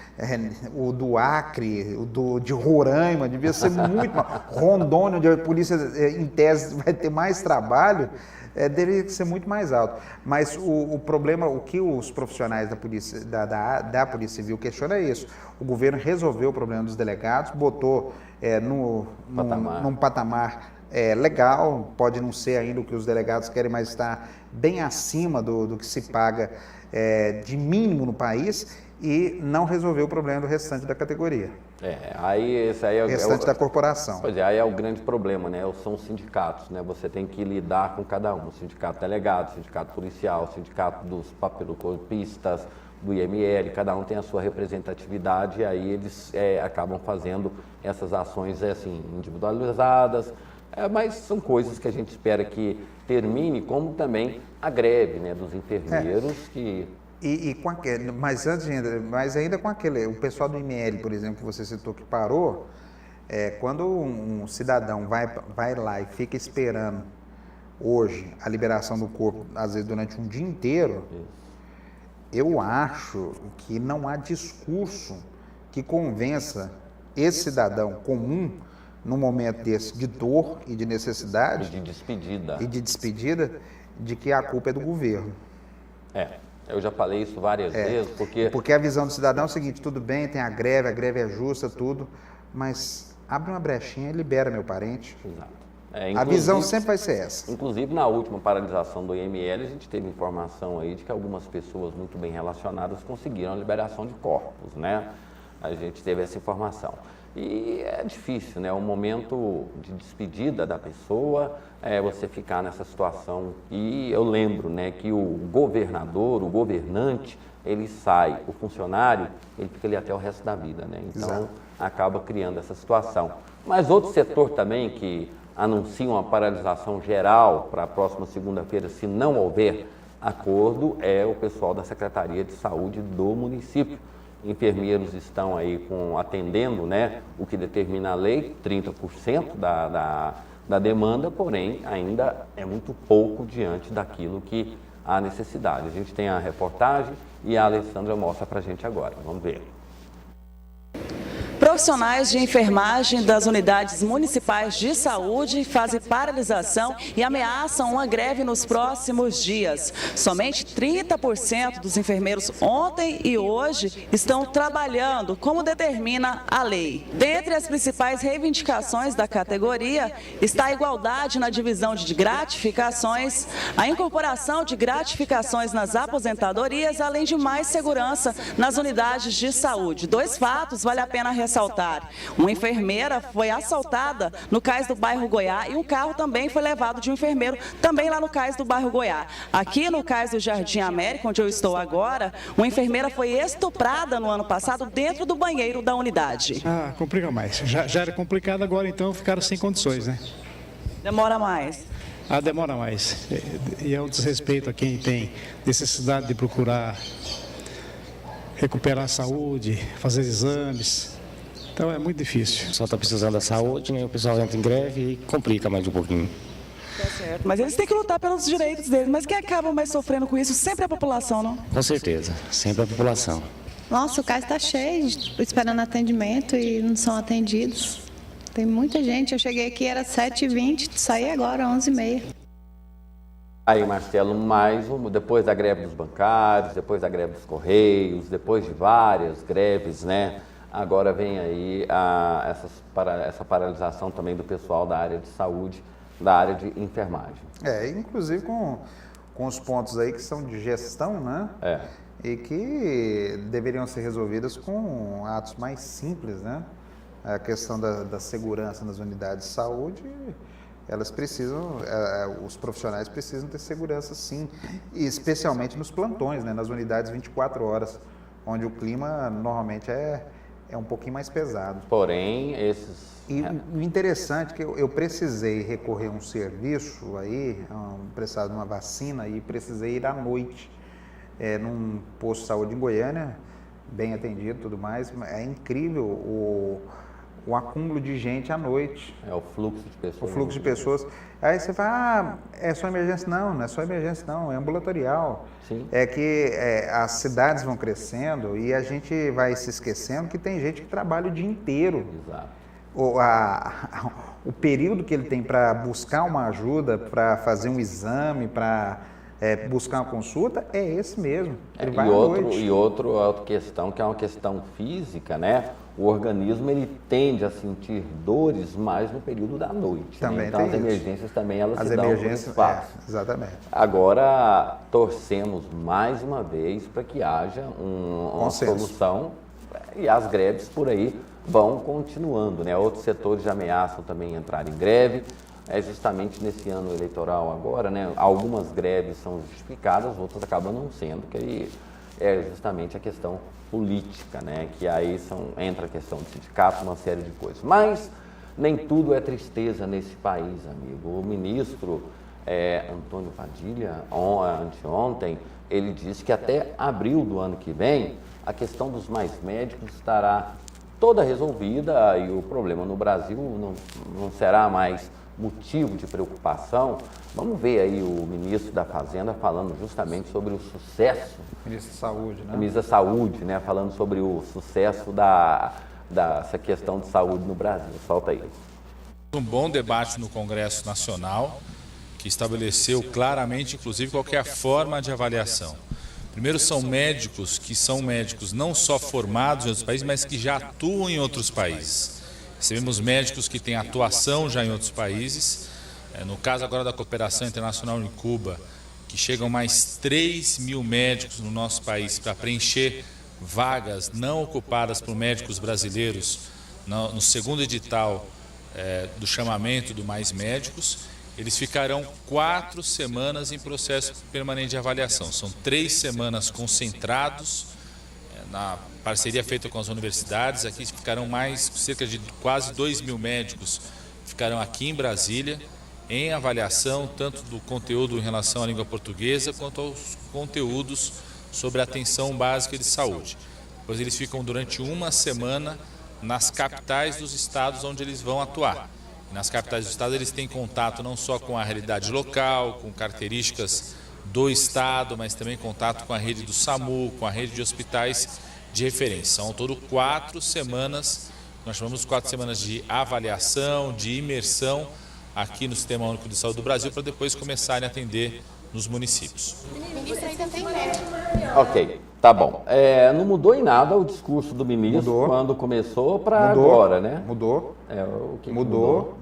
o do Acre, de Roraima, devia ser muito mal. Rondônia, onde a polícia, em tese, vai ter mais trabalho, deveria ser muito mais alto. Mas o problema, o que os profissionais da Polícia Civil questionam é isso. O governo resolveu o problema dos delegados, botou num patamar legal, pode não ser ainda o que os delegados querem, mas está bem acima do que se paga de mínimo no país e não resolveu o problema do restante da categoria. Esse aí é o restante da corporação. Pois é, aí é o grande problema, né? São os sindicatos, né? Você tem que lidar com cada um, o sindicato delegado, o sindicato policial, o sindicato dos papelocorpistas, do IML, cada um tem a sua representatividade e aí eles acabam fazendo essas ações assim, individualizadas, mas são coisas que a gente espera que termine, como também a greve, né, dos enfermeiros que... Mas ainda com o pessoal do IML, por exemplo, que você citou que parou, quando um cidadão vai lá e fica esperando hoje a liberação do corpo, às vezes durante um dia inteiro, eu acho que não há discurso que convença esse cidadão comum, num momento desse de dor e de necessidade... E de despedida, de que a culpa é do governo. Eu já falei isso várias vezes, Porque a visão do cidadão é o seguinte, tudo bem, tem a greve é justa, tudo, mas abre uma brechinha e libera meu parente. Exato. A visão sempre vai ser essa. Inclusive, na última paralisação do IML, a gente teve informação aí de que algumas pessoas muito bem relacionadas conseguiram a liberação de corpos, né? A gente teve essa informação. E é difícil, né? O momento de despedida da pessoa, você ficar nessa situação. E eu lembro, né, que o governador, o governante, ele sai, o funcionário, ele fica ali até o resto da vida, né? Então, acaba criando essa situação. Mas outro setor também que anuncia uma paralisação geral para a próxima segunda-feira, se não houver acordo, é o pessoal da Secretaria de Saúde do município. Enfermeiros estão aí atendendo, né, o que determina a lei, 30% da demanda, porém ainda é muito pouco diante daquilo que há necessidade. A gente tem a reportagem e a Alessandra mostra para a gente agora. Vamos ver. Profissionais de enfermagem das unidades municipais de saúde fazem paralisação e ameaçam uma greve nos próximos dias. Somente 30% dos enfermeiros ontem e hoje estão trabalhando, como determina a lei. Dentre as principais reivindicações da categoria está a igualdade na divisão de gratificações, a incorporação de gratificações nas aposentadorias, além de mais segurança nas unidades de saúde. 2 fatos vale a pena ressaltar. Uma enfermeira foi assaltada no cais do bairro Goiá e um carro também foi levado de um enfermeiro, também lá no cais do bairro Goiá. Aqui no cais do Jardim América, onde eu estou agora, uma enfermeira foi estuprada no ano passado dentro do banheiro da unidade. Complica mais. Já era complicado, agora então ficaram sem condições, né? Demora mais. Demora mais. E é um desrespeito a quem tem necessidade de procurar recuperar a saúde, fazer exames. Então é muito difícil. O pessoal está precisando da saúde, né? O pessoal entra em greve e complica mais um pouquinho. Tá certo. Mas eles têm que lutar pelos direitos deles. Mas quem acaba mais sofrendo com isso sempre é a população, não? Com certeza, sempre a população. Nossa, o caso está cheio, esperando atendimento e não são atendidos. Tem muita gente. Eu cheguei aqui, era 7h20, saí agora, 11h30. Aí, Marcelo, depois da greve dos bancários, depois da greve dos Correios, depois de várias greves, né? Agora vem aí essa paralisação também do pessoal da área de saúde, da área de enfermagem. Inclusive com os pontos aí que são de gestão, né? E que deveriam ser resolvidas com atos mais simples, né? A questão da segurança nas unidades de saúde, elas precisam, os profissionais precisam ter segurança sim, e especialmente nos plantões, né? Nas unidades 24 horas, onde o clima normalmente é um pouquinho mais pesado. Porém, o interessante é que eu precisei recorrer a um serviço aí, precisava de uma vacina, e precisei ir à noite, num posto de saúde em Goiânia, bem atendido e tudo mais. É incrível o acúmulo de gente à noite. O fluxo de pessoas. O fluxo de pessoas. Aí você fala, é só emergência? Não é só emergência não, é ambulatorial. Sim. É que as cidades vão crescendo e a gente vai se esquecendo que tem gente que trabalha o dia inteiro. Exato. O período que ele tem para buscar uma ajuda, para fazer um exame, para buscar uma consulta, é esse mesmo. Ele vai à noite. E outra questão, que é uma questão física, né? o organismo ele tende a sentir dores mais no período da noite. Também né? Então as emergências também elas se dão muito fácil. Exatamente. Agora torcemos mais uma vez para que haja uma solução e as greves por aí vão continuando, né? Outros setores já ameaçam também entrar em greve. É justamente nesse ano eleitoral agora, né? Algumas greves são justificadas, outras acabam não sendo, que aí é justamente a questão política, né? Que aí entra a questão do sindicato, uma série de coisas. Mas nem tudo é tristeza nesse país, amigo. O ministro Antônio Padilha, anteontem, ele disse que até abril do ano que vem, a questão dos mais médicos estará toda resolvida e o problema no Brasil não será mais motivo de preocupação. Vamos ver aí o ministro da Fazenda falando justamente sobre o sucesso. Ministro da Saúde, né? Ministro da Saúde, né? Falando sobre o sucesso dessa questão de saúde no Brasil. Solta aí. Um bom debate no Congresso Nacional, que estabeleceu claramente, inclusive, qual que é a forma de avaliação. Primeiro, são médicos que são médicos não só formados em outros países, mas que já atuam em outros países. Recebemos médicos que têm atuação já em outros países. No caso agora da cooperação internacional em Cuba, que chegam mais 3 mil médicos no nosso país para preencher vagas não ocupadas por médicos brasileiros no segundo edital do chamamento do Mais Médicos. Eles ficarão 4 semanas em processo permanente de avaliação. São 3 semanas concentrados na parceria feita com as universidades. Aqui ficarão cerca de quase 2 mil médicos ficarão aqui em Brasília em avaliação tanto do conteúdo em relação à língua portuguesa quanto aos conteúdos sobre a atenção básica de saúde. Depois eles ficam durante 1 semana nas capitais dos estados onde eles vão atuar. Nas capitais do estado eles têm contato não só com a realidade local, com características do estado, mas também contato com a rede do SAMU, com a rede de hospitais de referência. São ao todo 4 semanas, nós chamamos de 4 semanas de avaliação, de imersão aqui no Sistema Único de Saúde do Brasil, para depois começarem a atender nos municípios. Ministro, ainda tem médico. Ok, tá bom. Não mudou em nada o discurso do ministro quando começou para agora, né? Mudou.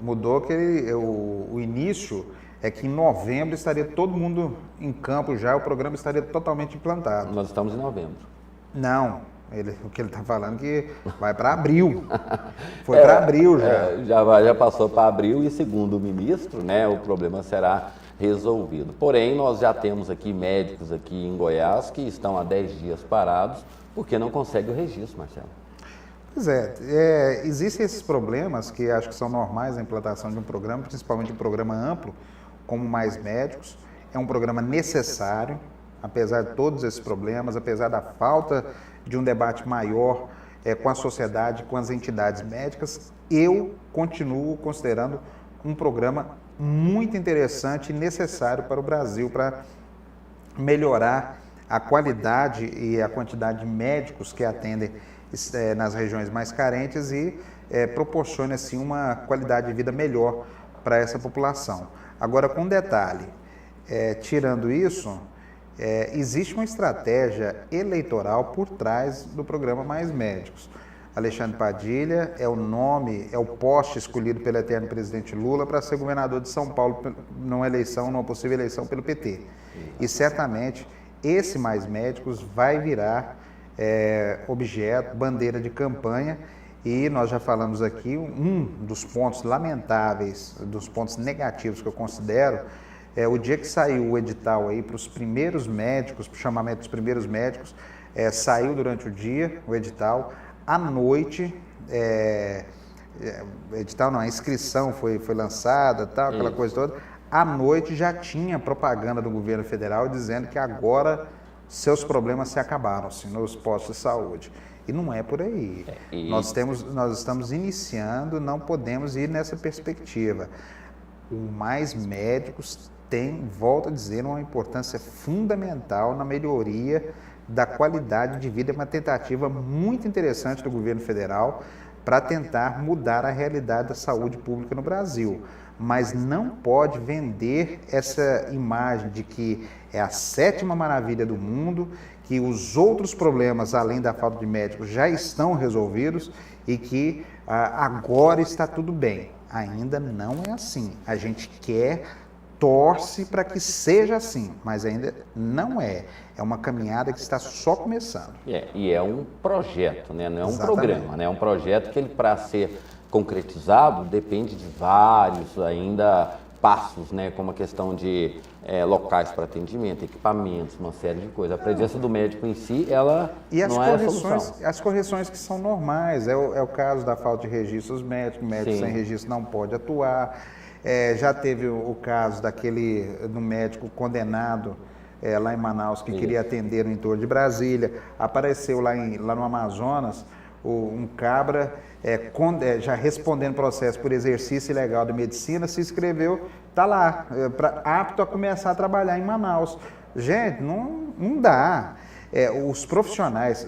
Mudou que o início é que em novembro estaria todo mundo em campo já, o programa estaria totalmente implantado. Nós estamos em novembro. Não, o que ele está falando que vai para abril. Foi para abril já. Já passou para abril e, segundo o ministro, né, o problema será resolvido. Porém, nós já temos aqui médicos aqui em Goiás que estão há 10 dias parados porque não conseguem o registro, Marcelo. Pois existem esses problemas que acho que são normais na implantação de um programa, principalmente um programa amplo, como Mais Médicos. É um programa necessário, apesar de todos esses problemas, apesar da falta de um debate maior com a sociedade, com as entidades médicas, eu continuo considerando um programa muito interessante e necessário para o Brasil, para melhorar a qualidade e a quantidade de médicos que atendem nas regiões mais carentes e proporciona assim uma qualidade de vida melhor para essa população. Agora, com detalhe, tirando isso, existe uma estratégia eleitoral por trás do programa Mais Médicos. Alexandre Padilha é o poste escolhido pelo eterno presidente Lula para ser governador de São Paulo numa possível eleição pelo PT. E certamente esse Mais Médicos vai virar objeto, bandeira de campanha, e nós já falamos aqui, um dos pontos lamentáveis, dos pontos negativos que eu considero, o dia que saiu o edital aí para os primeiros médicos, para o chamamento dos primeiros médicos, saiu durante o dia o edital, à noite, a inscrição foi lançada, tal, aquela coisa toda, à noite já tinha propaganda do governo federal dizendo que agora seus problemas se acabaram nos postos de saúde. E não é por aí. Nós estamos iniciando, não podemos ir nessa perspectiva. O Mais Médicos tem, volto a dizer, uma importância fundamental na melhoria da qualidade de vida, é uma tentativa muito interessante do governo federal para tentar mudar a realidade da saúde pública no Brasil. mas não pode vender essa imagem de que é a 7ª maravilha do mundo, que os outros problemas, além da falta de médicos, já estão resolvidos e que agora está tudo bem. Ainda não é assim. A gente torce para que seja assim, mas ainda não é. É uma caminhada que está só começando. E é um projeto, né? Não é um programa, né? É um projeto que ele, para ser concretizado, depende de vários ainda passos, né? Como a questão de locais para atendimento, equipamentos, uma série de coisas. A presença do médico em si, ela não é a solução. As correções que são normais, é o caso da falta de registros médicos, médico sem registro não pode atuar. Já teve o caso do médico condenado lá em Manaus, que queria atender no entorno de Brasília. Apareceu lá no Amazonas um cabra já respondendo processo por exercício ilegal de medicina, se inscreveu, está lá, apto a começar a trabalhar em Manaus. Gente, não dá. Os profissionais,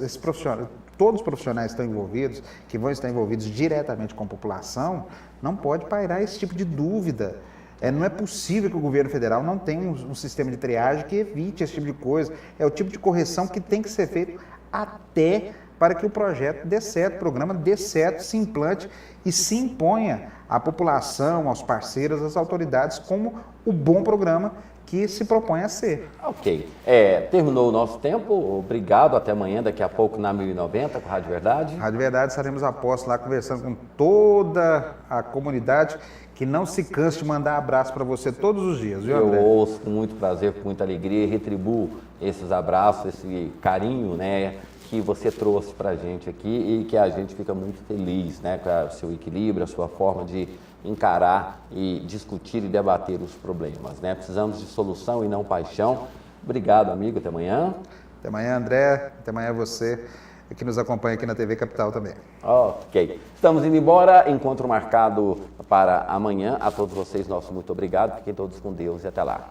todos os profissionais que estão envolvidos, que vão estar envolvidos diretamente com a população, não pode pairar esse tipo de dúvida. Não é possível que o governo federal não tenha um sistema de triagem que evite esse tipo de coisa. É o tipo de correção que tem que ser feito até para que o projeto dê certo, o programa dê certo, se implante e se imponha à população, aos parceiros, às autoridades, como o bom programa que se propõe a ser. Ok. Terminou o nosso tempo. Obrigado. Até amanhã, daqui a pouco, na 1090, com a Rádio Verdade. Rádio Verdade, estaremos a posto lá conversando com toda a comunidade, que não se canse de mandar abraço para você todos os dias, viu, André? Eu ouço com muito prazer, com muita alegria, e retribuo esses abraços, esse carinho, né, que você trouxe para a gente aqui e que a gente fica muito feliz, né, com o seu equilíbrio, a sua forma de encarar e discutir e debater os problemas, né? Precisamos de solução e não paixão. Obrigado, amigo. Até amanhã. Até amanhã, André. Até amanhã você, que nos acompanha aqui na TV Capital também. Ok. Estamos indo embora. Encontro marcado para amanhã. A todos vocês, nosso muito obrigado. Fiquem todos com Deus e até lá.